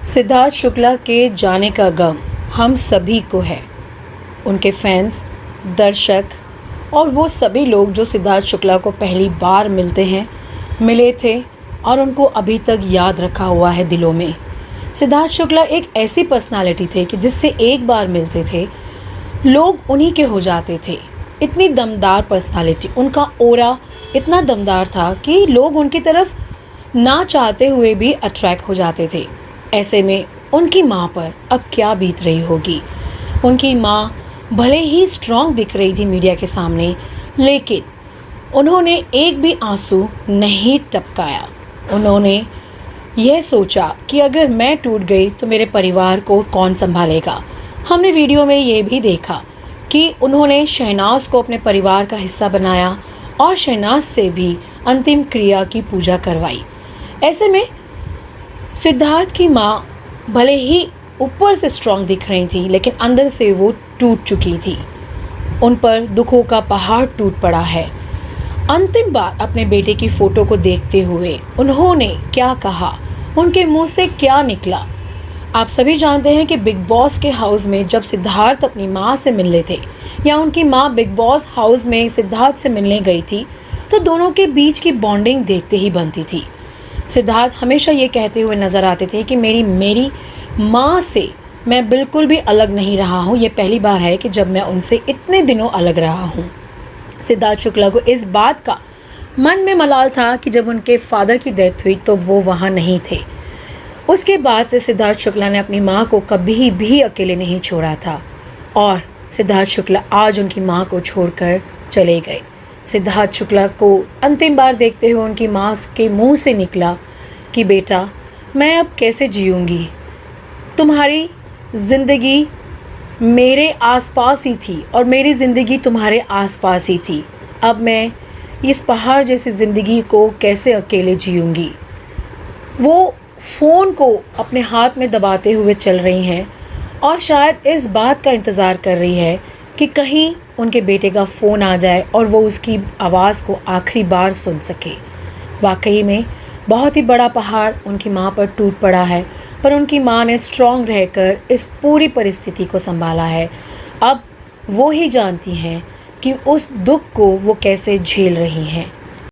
सिद्धार्थ शुक्ला के जाने का गम हम सभी को है। उनके फैंस, दर्शक और वो सभी लोग जो सिद्धार्थ शुक्ला को पहली बार मिले थे और उनको अभी तक याद रखा हुआ है दिलों में। सिद्धार्थ शुक्ला एक ऐसी पर्सनालिटी थे कि जिससे एक बार मिलते थे लोग उन्हीं के हो जाते थे। इतनी दमदार पर्सनालिटी, उनका ऑरा इतना दमदार था कि लोग उनकी तरफ ना चाहते हुए भी अट्रैक्ट हो जाते थे। ऐसे में उनकी माँ पर अब क्या बीत रही होगी। उनकी माँ भले ही स्ट्रांग दिख रही थी मीडिया के सामने, लेकिन उन्होंने एक भी आंसू नहीं टपकाया। उन्होंने यह सोचा कि अगर मैं टूट गई तो मेरे परिवार को कौन संभालेगा। हमने वीडियो में ये भी देखा कि उन्होंने शहनाज को अपने परिवार का हिस्सा बनाया और शहनाज से भी अंतिम क्रिया की पूजा करवाई। ऐसे में सिद्धार्थ की माँ भले ही ऊपर से स्ट्रांग दिख रही थी, लेकिन अंदर से वो टूट चुकी थी। उन पर दुखों का पहाड़ टूट पड़ा है। अंतिम बार अपने बेटे की फोटो को देखते हुए उन्होंने क्या कहा, उनके मुंह से क्या निकला। आप सभी जानते हैं कि बिग बॉस के हाउस में जब सिद्धार्थ अपनी माँ से मिलने थे या उनकी माँ बिग बॉस हाउस में सिद्धार्थ से मिलने गई थी, तो दोनों के बीच की बॉन्डिंग देखते ही बनती थी। सिद्धार्थ हमेशा ये कहते हुए नजर आते थे कि मेरी माँ से मैं बिल्कुल भी अलग नहीं रहा हूँ। ये पहली बार है कि जब मैं उनसे इतने दिनों अलग रहा हूँ। सिद्धार्थ शुक्ला को इस बात का मन में मलाल था कि जब उनके फादर की डेथ हुई तो वो वहाँ नहीं थे। उसके बाद से सिद्धार्थ शुक्ला ने अपनी माँ को कभी भी अकेले नहीं छोड़ा था और सिद्धार्थ शुक्ला आज उनकी माँ को छोड़कर चले गए। सिद्धार्थ शुक्ला को अंतिम बार देखते हुए उनकी माँ के मुंह से निकला कि बेटा, मैं अब कैसे जीऊँगी, तुम्हारी ज़िंदगी मेरे आसपास ही थी और मेरी ज़िंदगी तुम्हारे आसपास ही थी। अब मैं इस पहाड़ जैसी ज़िंदगी को कैसे अकेले जीऊँगी। वो फ़ोन को अपने हाथ में दबाते हुए चल रही हैं और शायद इस बात का इंतज़ार कर रही है कि कहीं उनके बेटे का फ़ोन आ जाए और वो उसकी आवाज़ को आखिरी बार सुन सके। वाकई में बहुत ही बड़ा पहाड़ उनकी माँ पर टूट पड़ा है, पर उनकी माँ ने स्ट्रॉन्ग रहकर इस पूरी परिस्थिति को संभाला है। अब वो ही जानती हैं कि उस दुख को वो कैसे झेल रही हैं।